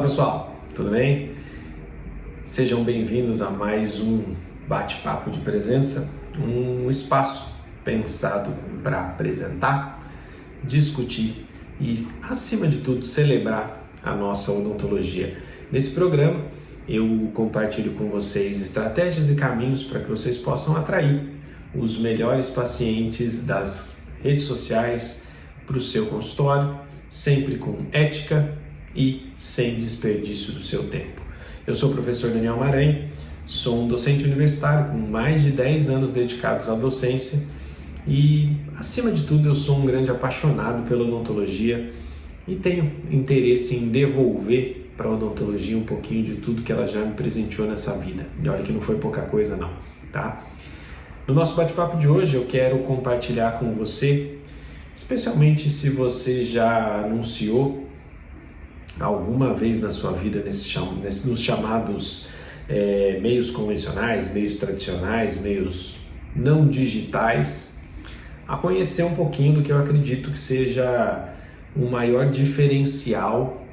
pessoal, tudo bem? Sejam bem-vindos a mais um bate-papo de presença, um espaço pensado para apresentar, discutir e, acima de tudo, celebrar a nossa odontologia. Nesse programa, eu compartilho com vocês estratégias e caminhos para que vocês possam atrair os melhores pacientes das redes sociais para o seu consultório, sempre com ética e sem desperdício do seu tempo. Eu sou o professor Daniel Maranhão, sou um docente universitário com mais de 10 anos dedicados à docência e, acima de tudo, eu sou um grande apaixonado pela odontologia e tenho interesse em devolver para a odontologia um pouquinho de tudo que ela já me presenteou nessa vida. E olha que não foi pouca coisa não, tá? No nosso bate-papo de hoje eu quero compartilhar com você, especialmente se você já anunciou alguma vez na sua vida nos chamados meios convencionais, meios tradicionais, meios não digitais, a conhecer um pouquinho do que eu acredito que seja o maior diferencial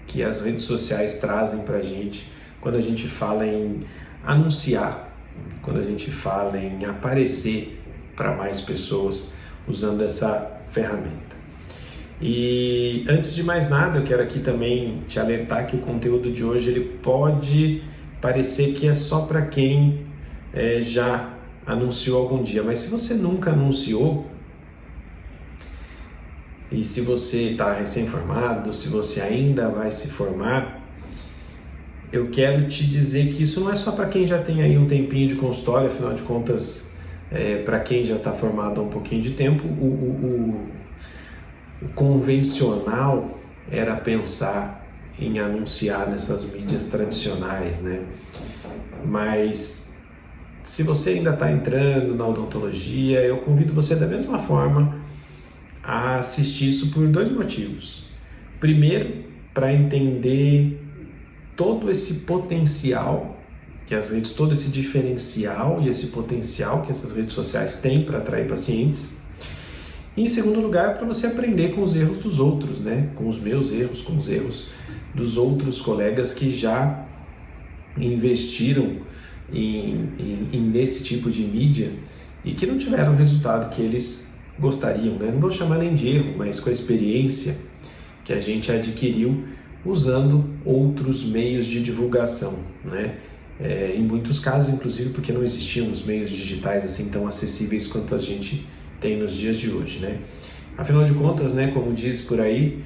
que as redes sociais trazem para a gente quando a gente fala em anunciar, quando a gente fala em aparecer para mais pessoas usando essa ferramenta. E antes de mais nada, eu quero aqui também te alertar que o conteúdo de hoje ele pode parecer que é só para quem já anunciou algum dia, mas se você nunca anunciou e se você está recém-formado, se você ainda vai se formar, eu quero te dizer que isso não é só para quem já tem aí um tempinho de consultório, afinal de contas, para quem já está formado há um pouquinho de tempo, o convencional era pensar em anunciar nessas mídias tradicionais, né? Mas se você ainda está entrando na odontologia, eu convido você da mesma forma a assistir isso por dois motivos. Primeiro, para entender todo esse potencial que as redes, todo esse diferencial e esse potencial que essas redes sociais têm para atrair pacientes. E em segundo lugar, para você aprender com os erros dos outros, né? Com os meus erros, com os erros dos outros colegas que já investiram nesse tipo de mídia e que não tiveram o resultado que eles gostariam, né? Não vou chamar nem de erro, mas com a experiência que a gente adquiriu usando outros meios de divulgação, né? Em muitos casos, inclusive, porque não existiam os meios digitais assim tão acessíveis quanto a gente tem nos dias de hoje, né? Afinal de contas, né, como diz por aí,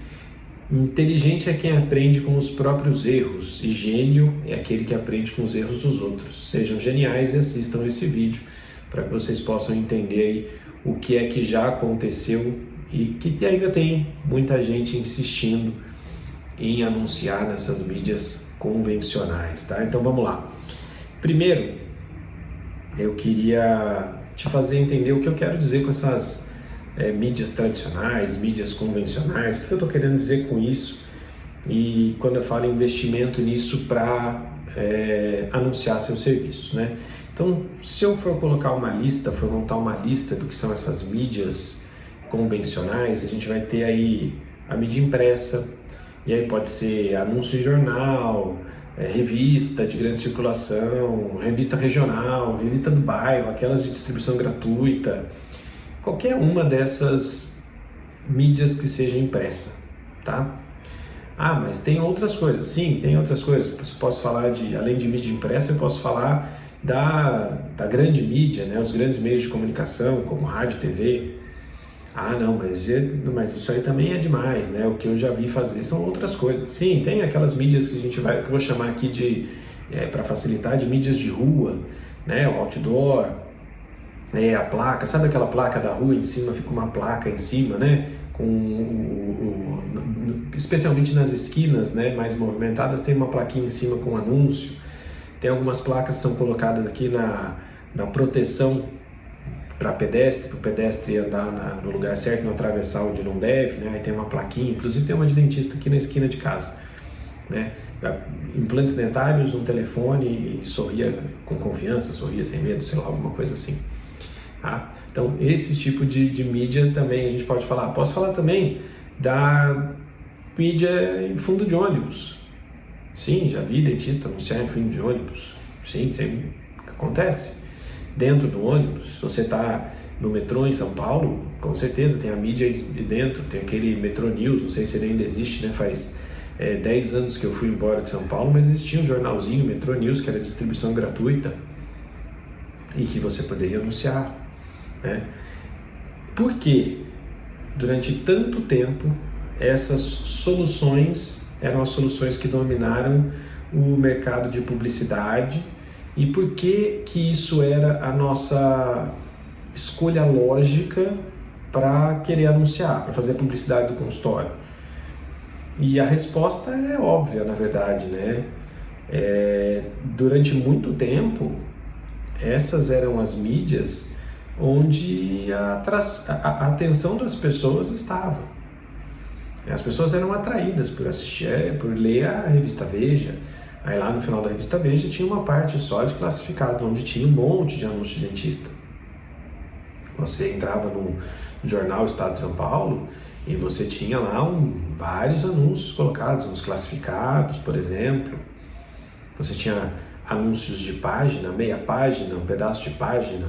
inteligente é quem aprende com os próprios erros e gênio é aquele que aprende com os erros dos outros. Sejam geniais e assistam esse vídeo para que vocês possam entender aí o que é que já aconteceu e que ainda tem muita gente insistindo em anunciar nessas mídias convencionais, tá? Então vamos lá. Primeiro, eu queria te fazer entender o que eu quero dizer com essas mídias tradicionais, mídias convencionais, o que eu estou querendo dizer com isso e quando eu falo investimento nisso para anunciar seus serviços, né? Então, se eu for colocar uma lista, for montar uma lista do que são essas mídias convencionais, a gente vai ter aí a mídia impressa, e aí pode ser anúncio em jornal, revista de grande circulação, revista regional, revista do bairro, aquelas de distribuição gratuita, qualquer uma dessas mídias que seja impressa, tá? Ah, mas tem outras coisas. Sim, tem outras coisas. Eu posso falar além de mídia impressa, eu posso falar da grande mídia, né? Os grandes meios de comunicação, como rádio, TV. Ah, não, mas isso aí também é demais, né? O que eu já vi fazer são outras coisas. Sim, tem aquelas mídias que que eu vou chamar aqui para facilitar, de mídias de rua, né? O outdoor, a placa, sabe aquela placa da rua em cima, fica uma placa em cima, né? Especialmente nas esquinas, né, mais movimentadas, tem uma plaquinha em cima com anúncio. Tem algumas placas que são colocadas aqui na proteção para pedestre, para o pedestre andar no lugar certo, não atravessar onde não deve, né? Aí tem uma plaquinha, inclusive tem uma de dentista aqui na esquina de casa, né? Implantes dentários, um telefone, sorria com confiança, sorria sem medo, sei lá, alguma coisa assim. Tá? Então, esse tipo de mídia também a gente pode falar. Posso falar também da mídia em fundo de ônibus, Sim, já vi dentista anunciar em fim de ônibus. Sim, sempre acontece. Dentro do ônibus, se você está no metrô em São Paulo, com certeza tem a mídia aí dentro, tem aquele Metrô News, não sei se ele ainda existe, né? Faz 10 anos que eu fui embora de São Paulo, mas existia um jornalzinho, Metrô News, que era distribuição gratuita e que você poderia anunciar, né? Por quê? Durante tanto tempo, essas soluções eram as soluções que dominaram o mercado de publicidade. E por que que isso era a nossa escolha lógica para querer anunciar, para fazer publicidade do consultório? E a resposta é óbvia, na verdade, né? Durante muito tempo, essas eram as mídias onde a atenção das pessoas estava. As pessoas eram atraídas por assistir, por ler a revista Veja. Aí lá no final da revista Veja tinha uma parte só de classificado, onde tinha um monte de anúncio de dentista. Você entrava no jornal Estado de São Paulo e você tinha lá vários anúncios colocados, nos classificados, por exemplo. Você tinha anúncios de página, meia página, um pedaço de página.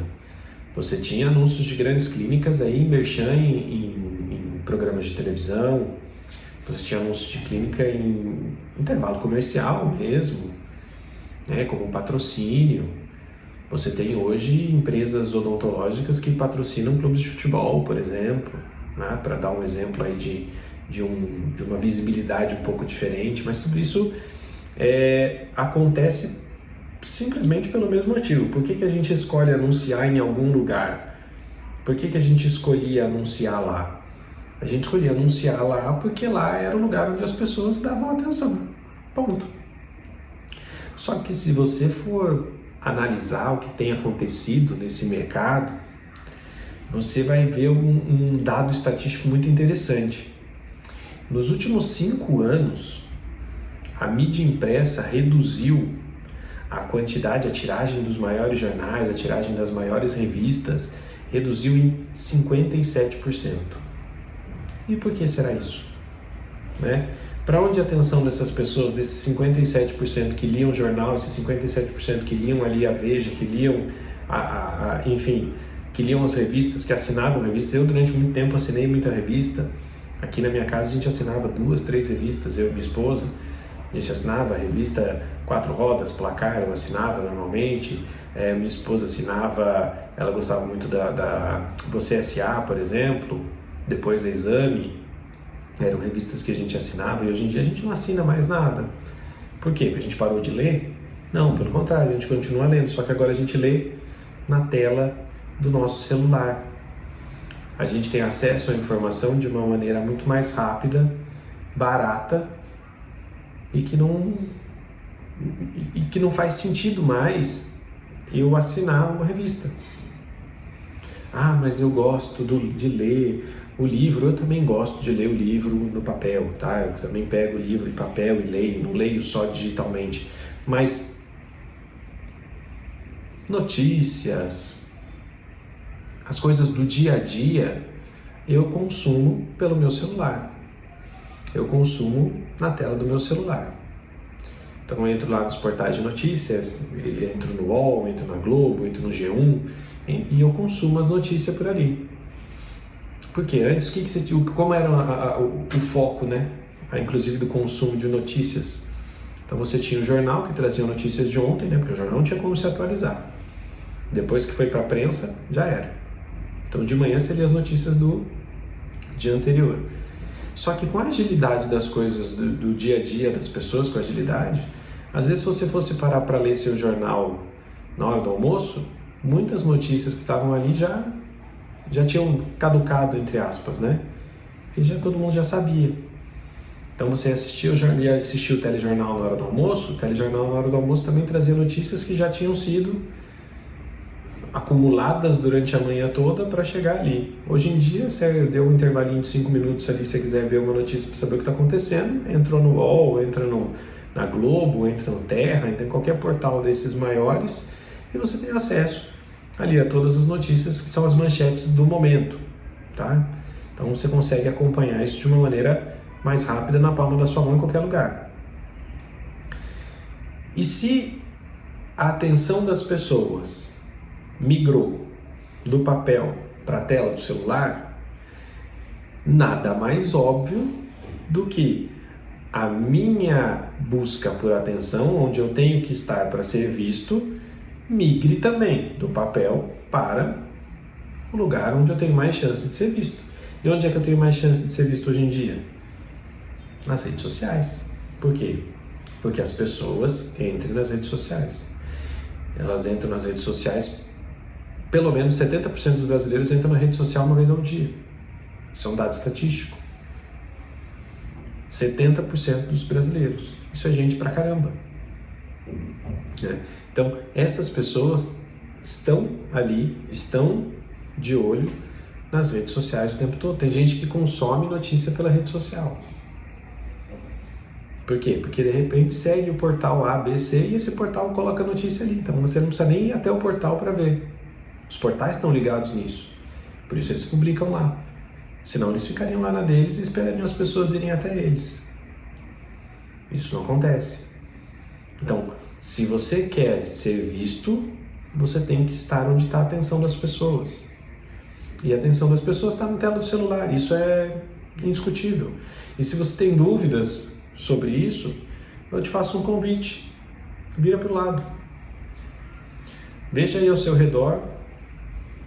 Você tinha anúncios de grandes clínicas aí, merchan em programas de televisão. Você tinha anúncios de clínica em intervalo comercial mesmo, né, como patrocínio. Você tem hoje empresas odontológicas que patrocinam clubes de futebol, por exemplo, né, para dar um exemplo aí de uma visibilidade um pouco diferente, mas tudo isso acontece simplesmente pelo mesmo motivo. Por que a gente escolhe anunciar em algum lugar? Por que a gente escolhia anunciar lá? A gente escolhia anunciar lá porque lá era o lugar onde as pessoas davam atenção. Ponto. Só que se você for analisar o que tem acontecido nesse mercado, você vai ver um dado estatístico muito interessante. Nos últimos 5 anos, a mídia impressa reduziu a quantidade, a tiragem dos maiores jornais, a tiragem das maiores revistas, reduziu em 57%. E por que será isso? Né? Para onde a atenção dessas pessoas, desses 57% que liam o jornal, esses 57% que liam ali a Veja, que liam, enfim, que liam as revistas, que assinavam revistas? Eu, durante muito tempo, assinei muita revista. Aqui na minha casa, a gente assinava 2, 3 revistas, eu e minha esposa. A gente assinava a revista 4 Rodas, Placar, eu assinava normalmente. Minha esposa assinava, ela gostava muito da Você S.A., por exemplo. Depois da Exame, eram revistas que a gente assinava, e hoje em dia a gente não assina mais nada. Por quê? Porque a gente parou de ler? Não, pelo contrário, a gente continua lendo, só que agora a gente lê na tela do nosso celular. A gente tem acesso à informação de uma maneira muito mais rápida, barata, e que não faz sentido mais eu assinar uma revista. Ah, mas eu gosto de ler o livro. Eu também gosto de ler o livro no papel, tá? Eu também pego o livro em papel e leio, não leio só digitalmente. Mas notícias, as coisas do dia a dia, eu consumo pelo meu celular. Eu consumo na tela do meu celular. Então eu entro lá nos portais de notícias, entro no UOL, entro na Globo, entro no G1 e eu consumo as notícias por ali. Porque antes, como era o foco, né? Inclusive do consumo de notícias? Então você tinha o jornal que trazia notícias de ontem, né? Porque o jornal não tinha como se atualizar. Depois que foi para a prensa, já era. Então de manhã você lia as notícias do dia anterior. Só que com a agilidade das coisas do dia a dia das pessoas, com agilidade, às vezes se você fosse parar para ler seu jornal na hora do almoço, muitas notícias que estavam ali já tinham caducado, entre aspas, né? E todo mundo já sabia. Então você assistia o telejornal na hora do almoço, o telejornal na hora do almoço também trazia notícias que já tinham sido acumuladas durante a manhã toda para chegar ali. Hoje em dia, você deu um intervalinho de 5 minutos ali, se você quiser ver uma notícia para saber o que está acontecendo, entrou no UOL, entra na Globo, entra no Terra, entra em qualquer portal desses maiores e você tem acesso ali a todas as notícias que são as manchetes do momento, tá? Então você consegue acompanhar isso de uma maneira mais rápida na palma da sua mão em qualquer lugar. E se a atenção das pessoas migrou do papel para a tela do celular, nada mais óbvio do que a minha busca por atenção, onde eu tenho que estar para ser visto, migre também do papel para o lugar onde eu tenho mais chance de ser visto. E onde é que eu tenho mais chance de ser visto hoje em dia? Nas redes sociais. Por quê? Porque as pessoas entram nas redes sociais. Elas entram nas redes sociais, pelo menos 70% dos brasileiros entram na rede social uma vez ao dia. Isso é um dado estatístico. 70% dos brasileiros. Isso é gente pra caramba. Então, essas pessoas estão ali, estão de olho nas redes sociais o tempo todo. Tem gente que consome notícia pela rede social. Por quê? Porque de repente segue o portal A, B, C e esse portal coloca a notícia ali. Então você não precisa nem ir até o portal para ver. Os portais estão ligados nisso. Por isso eles publicam lá. Senão eles ficariam lá na deles e esperariam as pessoas irem até eles. Isso não acontece. Então, se você quer ser visto, você tem que estar onde está a atenção das pessoas. E a atenção das pessoas está na tela do celular. Isso é indiscutível. E se você tem dúvidas sobre isso, eu te faço um convite. Vira para o lado. Veja aí ao seu redor.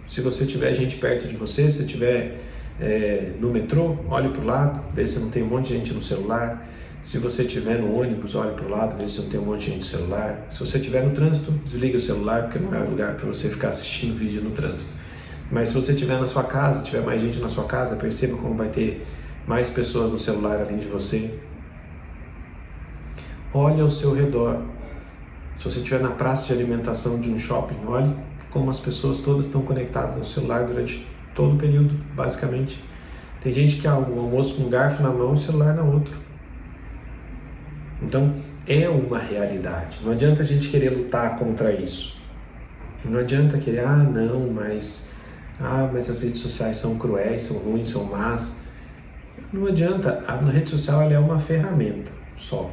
Se você tiver gente perto de você, se estiver no metrô, olhe para o lado, vê se não tem um monte de gente no celular. Se você estiver no ônibus, olhe para o lado, vê se não tem um monte de gente no celular. Se você estiver no trânsito, desligue o celular, porque não é lugar para você ficar assistindo vídeo no trânsito. Mas se você estiver na sua casa, tiver mais gente na sua casa, perceba como vai ter mais pessoas no celular além de você. Olhe ao seu redor. Se você estiver na praça de alimentação de um shopping, olhe como as pessoas todas estão conectadas ao celular durante todo o período, basicamente. Tem gente que o almoço com um garfo na mão e o celular na outra. Então, é uma realidade. Não adianta a gente querer lutar contra isso. Não adianta querer, mas as redes sociais são cruéis, são ruins, são más. Não adianta. A rede social ela é uma ferramenta só.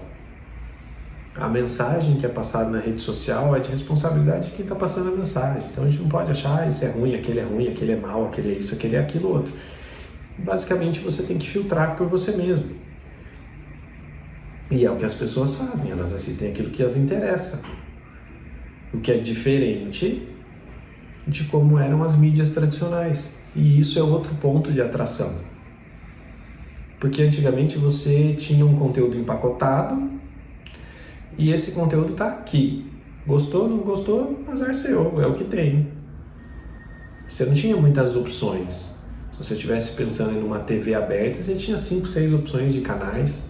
A mensagem que é passada na rede social é de responsabilidade de quem está passando a mensagem. Então a gente não pode achar, esse é ruim, aquele é mau, aquele é isso, aquele é aquilo outro. Basicamente você tem que filtrar por você mesmo. E é o que as pessoas fazem, elas assistem aquilo que as interessa. O que é diferente de como eram as mídias tradicionais. E isso é outro ponto de atração. Porque antigamente você tinha um conteúdo empacotado e esse conteúdo está aqui. Gostou, não gostou, azar seu, é o que tem. Você não tinha muitas opções. Se você estivesse pensando em uma TV aberta, você tinha 5, 6 opções de canais.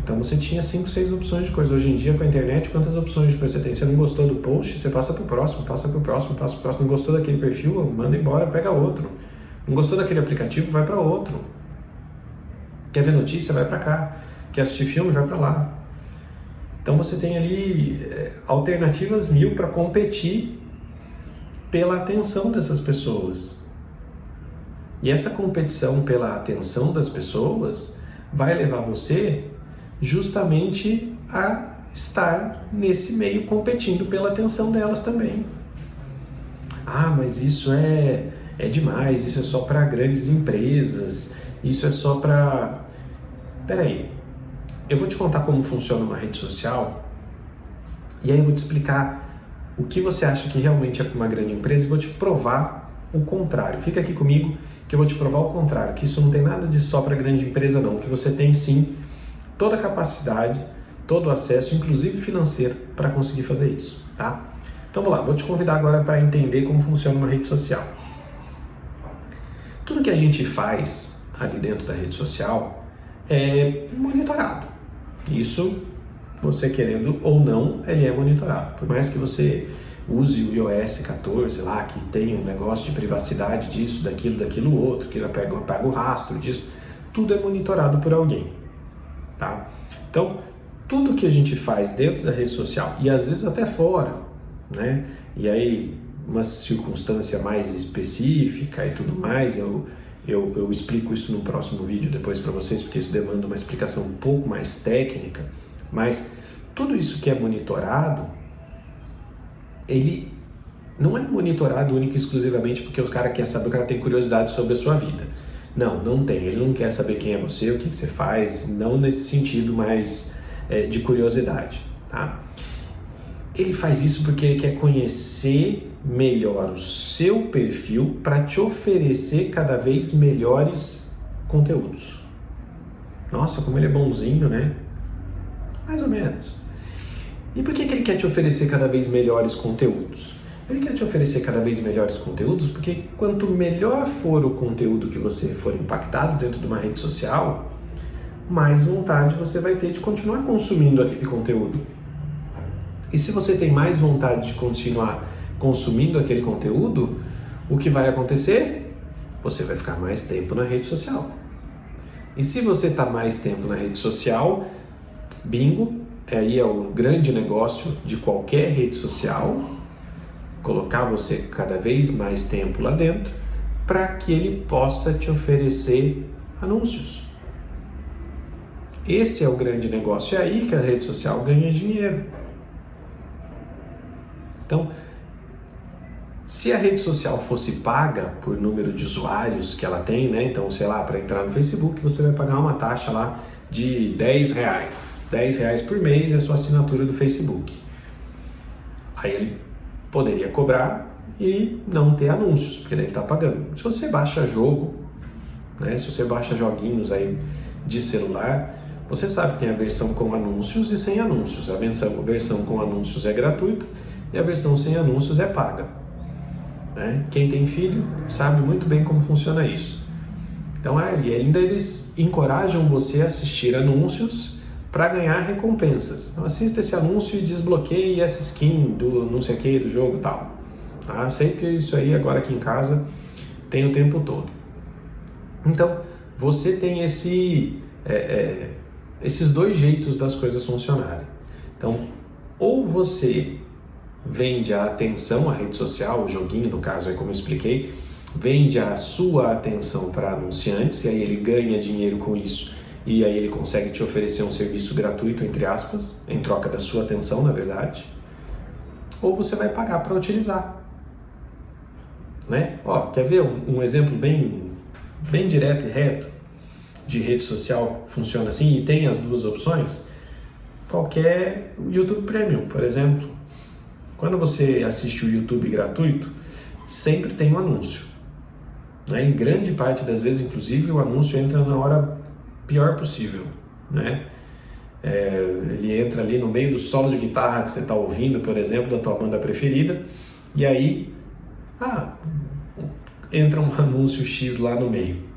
Então você tinha 5, 6 opções de coisa. Hoje em dia, com a internet, quantas opções de coisa você tem? Você não gostou do post, você passa para o próximo, Não gostou daquele perfil, manda embora, pega outro. Não gostou daquele aplicativo, vai para outro. Quer ver notícia, vai para cá. Quer assistir filme, vai para lá. Então você tem ali alternativas 1000 para competir pela atenção dessas pessoas. E essa competição pela atenção das pessoas vai levar você justamente a estar nesse meio competindo pela atenção delas também. Mas isso é demais, isso é só para grandes empresas, isso é só para... Peraí, eu vou te contar como funciona uma rede social e aí eu vou te explicar o que você acha que realmente é para uma grande empresa e vou te provar o contrário. Fica aqui comigo que eu vou te provar o contrário, que isso não tem nada de só para grande empresa não, que você tem sim toda a capacidade, todo o acesso, inclusive financeiro, para conseguir fazer isso, tá? Então vamos lá, vou te convidar agora para entender como funciona uma rede social. Tudo que a gente faz ali dentro da rede social é monitorado. Isso, você querendo ou não, ele é monitorado. Por mais que você use o iOS 14 lá, que tem um negócio de privacidade disso, daquilo outro, que pega o rastro disso, tudo é monitorado por alguém. Tá? Então, tudo que a gente faz dentro da rede social, e às vezes até fora, né? E aí, uma circunstância mais específica e tudo mais, eu explico isso no próximo vídeo depois para vocês, porque isso demanda uma explicação um pouco mais técnica, mas tudo isso que é monitorado, ele não é monitorado única e exclusivamente porque o cara quer saber, o cara tem curiosidade sobre a sua vida. Não, não tem. Ele não quer saber quem é você, o que você faz, não nesse sentido mais de curiosidade, tá? Ele faz isso porque ele quer conhecer melhor o seu perfil para te oferecer cada vez melhores conteúdos. Nossa, como ele é bonzinho, né? Mais ou menos. E por que ele quer te oferecer cada vez melhores conteúdos? Ele quer te oferecer cada vez melhores conteúdos porque quanto melhor for o conteúdo que você for impactado dentro de uma rede social, mais vontade você vai ter de continuar consumindo aquele conteúdo. E se você tem mais vontade de continuar consumindo aquele conteúdo, o que vai acontecer? Você vai ficar mais tempo na rede social. E se você está mais tempo na rede social, bingo, aí é o grande negócio de qualquer rede social, colocar você cada vez mais tempo lá dentro para que ele possa te oferecer anúncios. Esse é o grande negócio, é aí que a rede social ganha dinheiro. Então, se a rede social fosse paga por número de usuários que ela tem, né? Então, sei lá, para entrar no Facebook você vai pagar uma taxa lá de R$10. R$10 por mês é a sua assinatura do Facebook. Aí ele poderia cobrar e não ter anúncios, porque daí ele está pagando. Se você baixa jogo, né? Se você baixa joguinhos aí de celular, você sabe que tem a versão com anúncios e sem anúncios. A versão com anúncios é gratuita e a versão sem anúncios é paga. Né? Quem tem filho sabe muito bem como funciona isso. Então, e ainda eles encorajam você a assistir anúncios para ganhar recompensas. Então, assista esse anúncio e desbloqueie essa skin do não sei o que, do jogo e tal. Tá? Eu sei que isso aí agora aqui em casa tem o tempo todo. Então, você tem esses dois jeitos das coisas funcionarem. Então, ou você vende a atenção à rede social, o joguinho, no caso, aí como eu expliquei, vende a sua atenção para anunciantes, e aí ele ganha dinheiro com isso, e aí ele consegue te oferecer um serviço gratuito, entre aspas, em troca da sua atenção, na verdade, ou você vai pagar para utilizar. Né? Ó, quer ver um exemplo bem direto e reto de rede social funciona assim, e tem as duas opções? Qualquer YouTube Premium, por exemplo. Quando você assiste o YouTube gratuito, sempre tem um anúncio. Né? Em grande parte das vezes, inclusive, o anúncio entra na hora pior possível. Né? Ele entra ali no meio do solo de guitarra que você está ouvindo, por exemplo, da tua banda preferida, e aí entra um anúncio X lá no meio.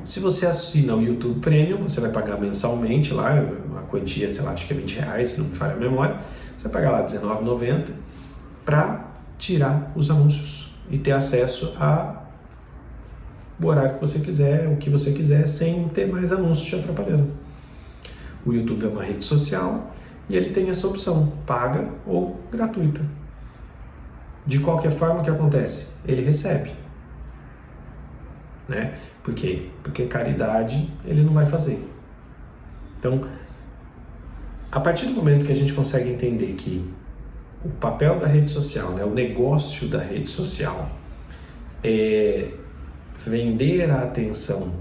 Se você assina o YouTube Premium, você vai pagar mensalmente lá, uma quantia, sei lá, acho que é R$20, se não me falha a memória, você vai pagar lá R$19,90 para tirar os anúncios e ter acesso ao horário que você quiser, o que você quiser, sem ter mais anúncios te atrapalhando. O YouTube é uma rede social e ele tem essa opção, paga ou gratuita. De qualquer forma, o que acontece? Ele recebe. Né? Por quê? Porque caridade ele não vai fazer. Então, a partir do momento que a gente consegue entender que o papel da rede social, né, o negócio da rede social é vender a atenção,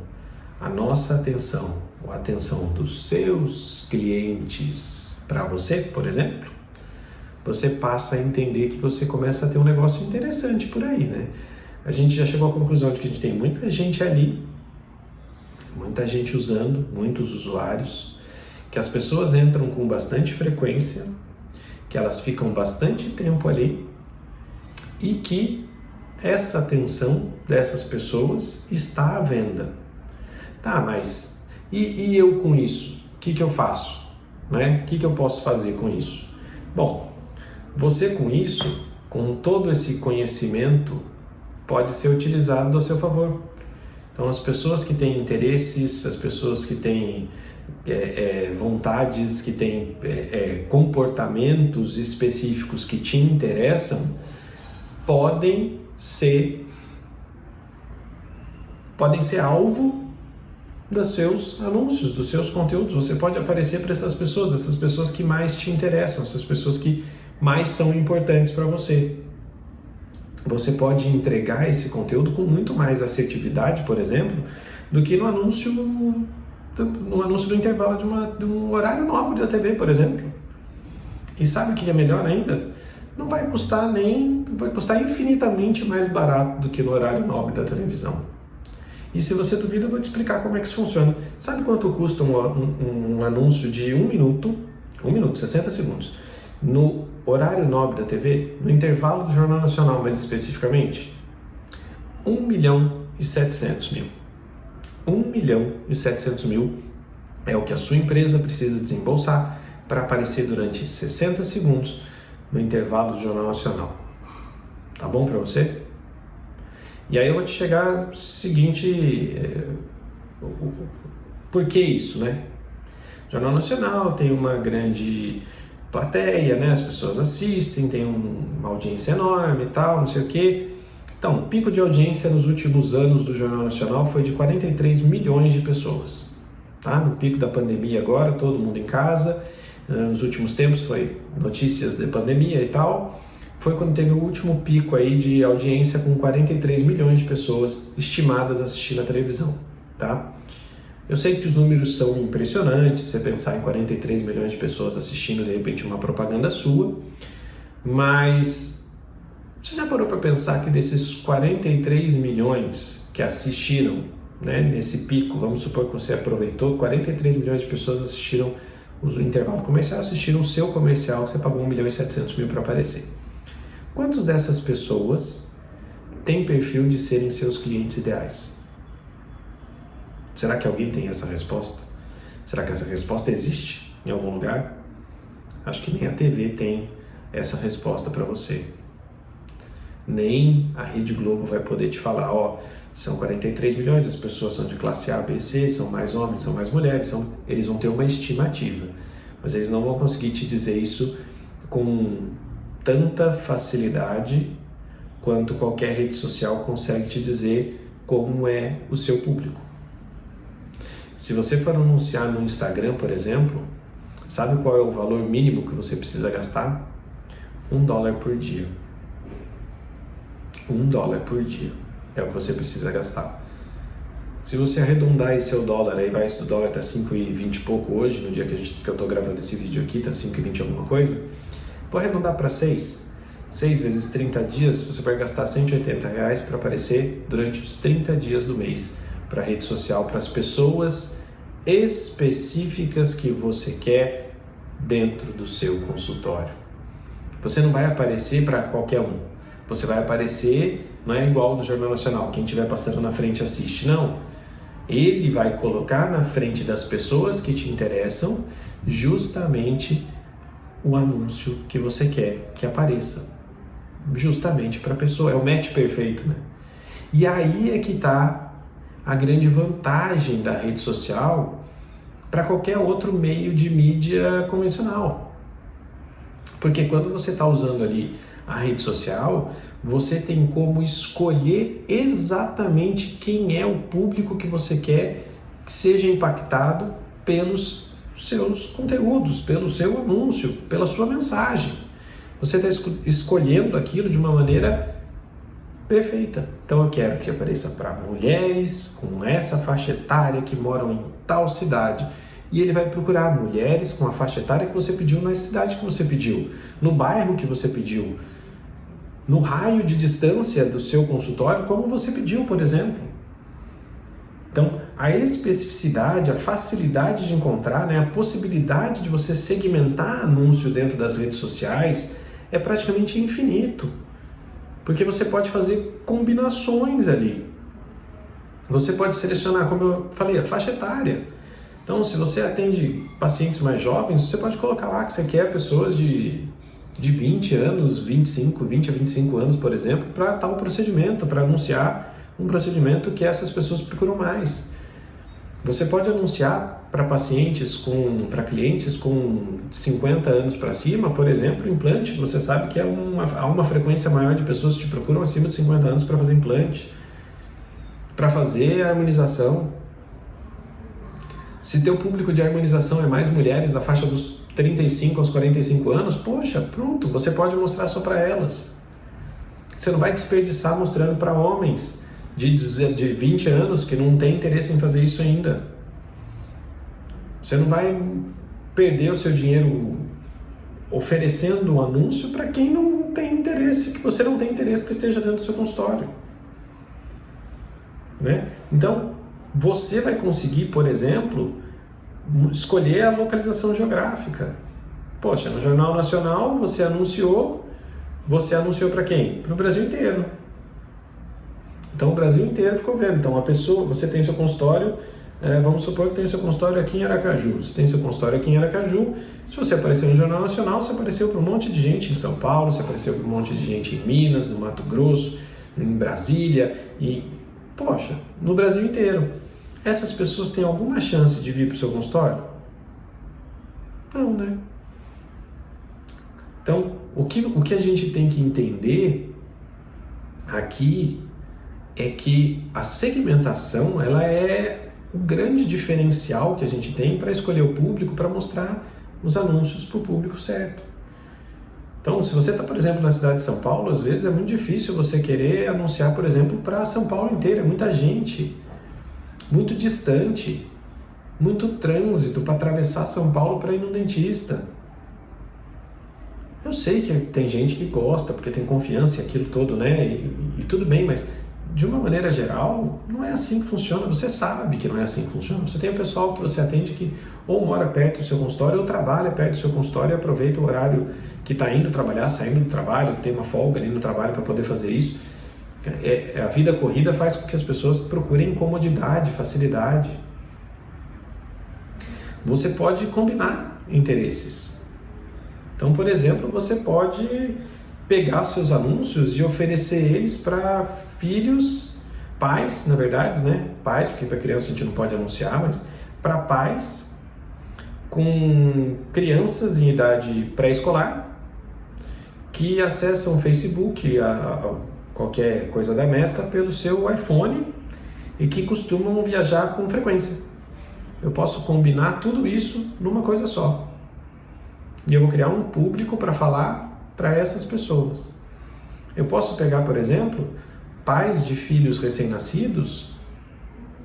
a nossa atenção, ou a atenção dos seus clientes para você, por exemplo, você passa a entender que você começa a ter um negócio interessante por aí, né? A gente já chegou à conclusão de que a gente tem muita gente ali, muita gente usando, muitos usuários, que as pessoas entram com bastante frequência, que elas ficam bastante tempo ali e que essa atenção dessas pessoas está à venda. Tá, mas e eu com isso? O que eu faço? Né? O que eu posso fazer com isso? Bom, você com isso, com todo esse conhecimento, pode ser utilizado a seu favor. Então, as pessoas que têm interesses, as pessoas que têm vontades, que têm comportamentos específicos que te interessam, podem ser alvo dos seus anúncios, dos seus conteúdos. Você pode aparecer para essas pessoas que mais te interessam, essas pessoas que mais são importantes para você. Você pode entregar esse conteúdo com muito mais assertividade, por exemplo, do que no anúncio do intervalo de um horário nobre da TV, por exemplo. E sabe o que é melhor ainda? Vai custar infinitamente mais barato do que no horário nobre da televisão. E se você duvida, eu vou te explicar como é que isso funciona. Sabe quanto custa um anúncio de 1 minuto, 60 segundos, no horário nobre da TV, no intervalo do Jornal Nacional mais especificamente? 1.700.000. 1.700.000 é o que a sua empresa precisa desembolsar para aparecer durante 60 segundos no intervalo do Jornal Nacional. Tá bom para você? E aí eu vou te chegar ao seguinte, por que isso, né? O Jornal Nacional tem uma grande plateia, né? As pessoas assistem, tem uma audiência enorme e tal, não sei o quê. Então, o pico de audiência nos últimos anos do Jornal Nacional foi de 43 milhões de pessoas. Tá? No pico da pandemia agora, todo mundo em casa. Nos últimos tempos foi notícias de pandemia e tal. Foi quando teve o último pico aí de audiência com 43 milhões de pessoas estimadas assistindo a televisão. Tá? Eu sei que os números são impressionantes, você pensar em 43 milhões de pessoas assistindo de repente uma propaganda sua, mas você já parou para pensar que desses 43 milhões que assistiram, né, nesse pico, vamos supor que você aproveitou, 43 milhões de pessoas assistiram o intervalo comercial, assistiram o seu comercial que você pagou 1.700.000 para aparecer. Quantas dessas pessoas têm perfil de serem seus clientes ideais? Será que alguém tem essa resposta? Será que essa resposta existe em algum lugar? Acho que nem a TV tem essa resposta para você. Nem a Rede Globo vai poder te falar, são 43 milhões, as pessoas são de classe A, B, C, são mais homens, são mais mulheres, eles vão ter uma estimativa, mas eles não vão conseguir te dizer isso com tanta facilidade quanto qualquer rede social consegue te dizer como é o seu público. Se você for anunciar no Instagram, por exemplo, sabe qual é o valor mínimo que você precisa gastar? $1 por dia. $1 por dia é o que você precisa gastar. Se você arredondar esse seu dólar, aí o dólar está 5,20 e pouco hoje, no dia que eu estou gravando esse vídeo aqui, está 5,20 alguma coisa, vou arredondar para 6 vezes 30 dias, você vai gastar R$180 para aparecer durante os 30 dias do mês para a rede social, para as pessoas específicas que você quer dentro do seu consultório. Você não vai aparecer para qualquer um. Você vai aparecer, não é igual no Jornal Nacional, quem estiver passando na frente assiste, não. Ele vai colocar na frente das pessoas que te interessam justamente o anúncio que você quer que apareça. Justamente para a pessoa, é o match perfeito, né? E aí é que está a grande vantagem da rede social para qualquer outro meio de mídia convencional. Porque quando você está usando ali a rede social, você tem como escolher exatamente quem é o público que você quer que seja impactado pelos seus conteúdos, pelo seu anúncio, pela sua mensagem. Você está escolhendo aquilo de uma maneira perfeita. Então eu quero que apareça para mulheres com essa faixa etária que moram em tal cidade. E ele vai procurar mulheres com a faixa etária que você pediu na cidade que você pediu, no bairro que você pediu, no raio de distância do seu consultório, como você pediu, por exemplo. Então, a especificidade, a facilidade de encontrar, né, a possibilidade de você segmentar anúncio dentro das redes sociais é praticamente infinito. Porque você pode fazer combinações ali. Você pode selecionar, como eu falei, a faixa etária. Então, se você atende pacientes mais jovens, você pode colocar lá que você quer pessoas de 20 anos, 20 a 25 anos, por exemplo, para tal procedimento, para anunciar um procedimento que essas pessoas procuram mais. Você pode anunciar para para clientes com 50 anos para cima, por exemplo, implante. Você sabe que há uma frequência maior de pessoas que te procuram acima de 50 anos para fazer implante, para fazer a harmonização. Se teu público de harmonização é mais mulheres da faixa dos 35 aos 45 anos, poxa, pronto, você pode mostrar só para elas. Você não vai desperdiçar mostrando para homens de 20 anos que não tem interesse em fazer isso ainda. Você não vai perder o seu dinheiro oferecendo um anúncio para quem não tem interesse, que você não tem interesse que esteja dentro do seu consultório. Né? Então, você vai conseguir, por exemplo, escolher a localização geográfica. Poxa, no Jornal Nacional você anunciou para quem? Para o Brasil inteiro. Então o Brasil inteiro ficou vendo. Então a pessoa, você tem seu consultório, vamos supor que tem seu consultório aqui em Aracaju. Você tem seu consultório aqui em Aracaju. Se você apareceu no Jornal Nacional, você apareceu para um monte de gente em São Paulo, você apareceu para um monte de gente em Minas, no Mato Grosso, em Brasília e, poxa, no Brasil inteiro. Essas pessoas têm alguma chance de vir para o seu consultório? Não, né? Então, o que a gente tem que entender aqui é que a segmentação, ela é o grande diferencial que a gente tem para escolher o público, para mostrar os anúncios para o público certo. Então, se você está, por exemplo, na cidade de São Paulo, às vezes é muito difícil você querer anunciar, por exemplo, para São Paulo inteira, é muita gente, muito distante, muito trânsito para atravessar São Paulo para ir no dentista. Eu sei que tem gente que gosta, porque tem confiança e aquilo todo, né? E tudo bem, mas de uma maneira geral, não é assim que funciona. Você sabe que não é assim que funciona. Você tem o pessoal que você atende que ou mora perto do seu consultório ou trabalha perto do seu consultório e aproveita o horário que está indo trabalhar, saindo do trabalho, que tem uma folga ali no trabalho para poder fazer isso. A vida corrida faz com que as pessoas procurem comodidade, facilidade. Você pode combinar interesses. Então, por exemplo, você pode pegar seus anúncios e oferecer eles para filhos, pais, na verdade, né? Pais, porque para criança a gente não pode anunciar, mas para pais com crianças em idade pré-escolar que acessam o Facebook, qualquer coisa da Meta, pelo seu iPhone e que costumam viajar com frequência. Eu posso combinar tudo isso numa coisa só. E eu vou criar um público para falar para essas pessoas. Eu posso pegar, por exemplo, pais de filhos recém-nascidos,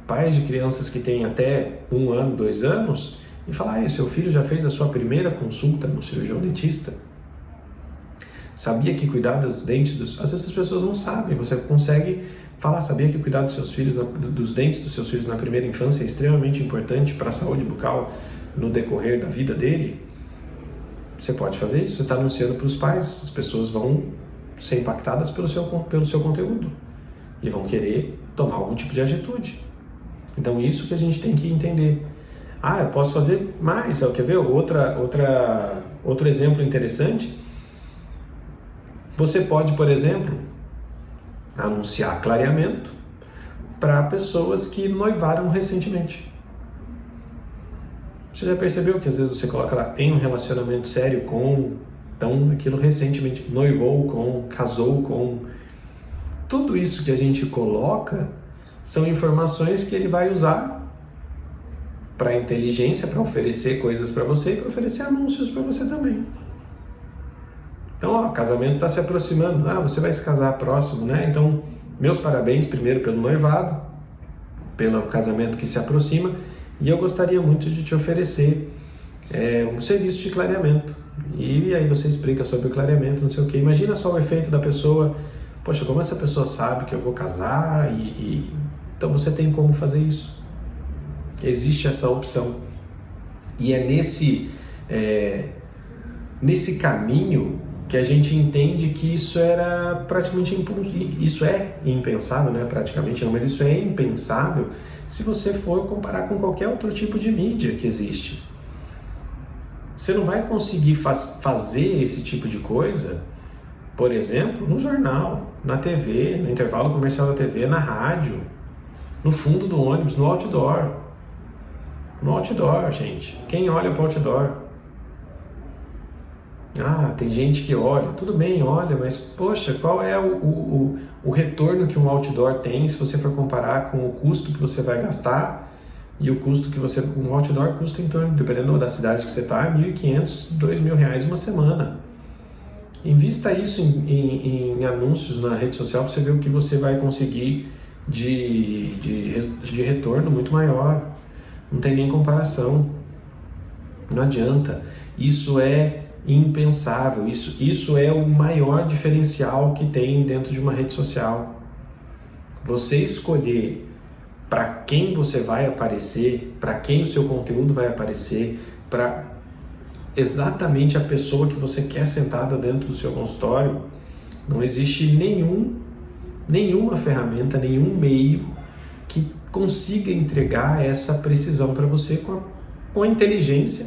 pais de crianças que têm até 1 ano, 2 anos, e falar, seu filho já fez a sua primeira consulta no cirurgião dentista? Sabia que cuidar dos dentes... Às vezes as pessoas não sabem, você consegue falar, sabia que cuidar dos seus filhos, dos dentes dos seus filhos na primeira infância é extremamente importante para a saúde bucal no decorrer da vida dele? Você pode fazer isso, você está anunciando para os pais, as pessoas vão ser impactadas pelo seu conteúdo e vão querer tomar algum tipo de atitude. Então isso que a gente tem que entender. Eu posso fazer mais, quer ver? Outro exemplo interessante, você pode, por exemplo, anunciar clareamento para pessoas que noivaram recentemente. Você já percebeu que às vezes você coloca lá em um relacionamento sério com, então aquilo recentemente noivou com, casou com. Tudo isso que a gente coloca são informações que ele vai usar para a inteligência, para oferecer coisas para você e para oferecer anúncios para você também. Então, o casamento está se aproximando. Você vai se casar próximo, né? Então, meus parabéns primeiro pelo noivado, pelo casamento que se aproxima. E eu gostaria muito de te oferecer um serviço de clareamento. E aí você explica sobre o clareamento, não sei o quê. Imagina só o efeito da pessoa. Poxa, como essa pessoa sabe que eu vou casar? Então você tem como fazer isso. Existe essa opção. E é nesse caminho que a gente entende que isso era praticamente isso é impensável, né? Praticamente não, mas isso é impensável se você for comparar com qualquer outro tipo de mídia que existe. Você não vai conseguir fazer esse tipo de coisa, por exemplo, no jornal, na TV, no intervalo comercial da TV, na rádio, no fundo do ônibus, no outdoor. No outdoor, gente. Quem olha para o outdoor? Tem gente que olha, tudo bem, olha, mas poxa, qual é o retorno que um outdoor tem se você for comparar com o custo que você vai gastar e o custo que você, um outdoor custa em torno, dependendo da cidade que você está, R$1.500, R$2.000 uma semana. Invista isso em anúncios na rede social para você ver o que você vai conseguir de retorno muito maior. Não tem nem comparação. Não adianta. Isso é impensável. Isso é o maior diferencial que tem dentro de uma rede social. Você escolher para quem você vai aparecer, para quem o seu conteúdo vai aparecer, para exatamente a pessoa que você quer sentada dentro do seu consultório. Não existe nenhuma ferramenta, nenhum meio que consiga entregar essa precisão para você com a inteligência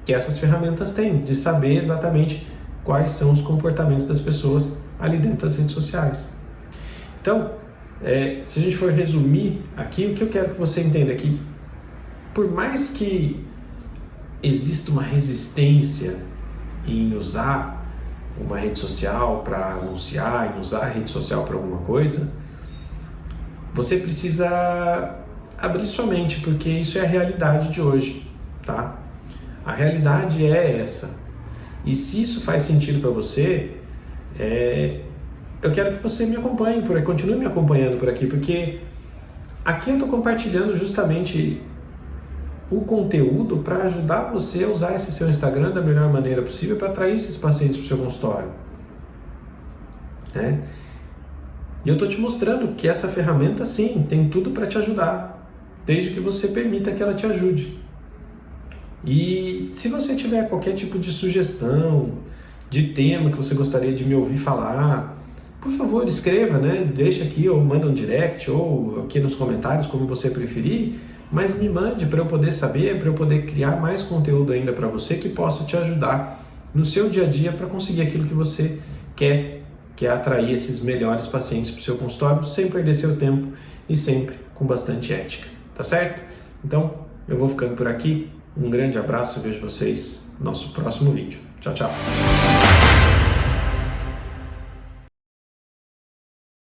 que essas ferramentas têm, de saber exatamente quais são os comportamentos das pessoas ali dentro das redes sociais. Então, se a gente for resumir aqui, o que eu quero que você entenda aqui, por mais que exista uma resistência em usar uma rede social para anunciar, em usar a rede social para alguma coisa, você precisa abrir sua mente, porque isso é a realidade de hoje, tá? A realidade é essa. E se isso faz sentido para você, eu quero que você me acompanhe, continue me acompanhando por aqui, porque aqui eu estou compartilhando justamente o conteúdo para ajudar você a usar esse seu Instagram da melhor maneira possível para atrair esses pacientes para o seu consultório. E eu estou te mostrando que essa ferramenta, sim, tem tudo para te ajudar, desde que você permita que ela te ajude. E se você tiver qualquer tipo de sugestão, de tema que você gostaria de me ouvir falar, por favor, escreva, Deixa aqui, ou manda um direct, ou aqui nos comentários, como você preferir, mas me mande para eu poder saber, para eu poder criar mais conteúdo ainda para você que possa te ajudar no seu dia a dia para conseguir aquilo que você quer, que é atrair esses melhores pacientes para o seu consultório, sem perder seu tempo e sempre com bastante ética, tá certo? Então, eu vou ficando por aqui. Um grande abraço e vejo vocês no nosso próximo vídeo. Tchau, tchau!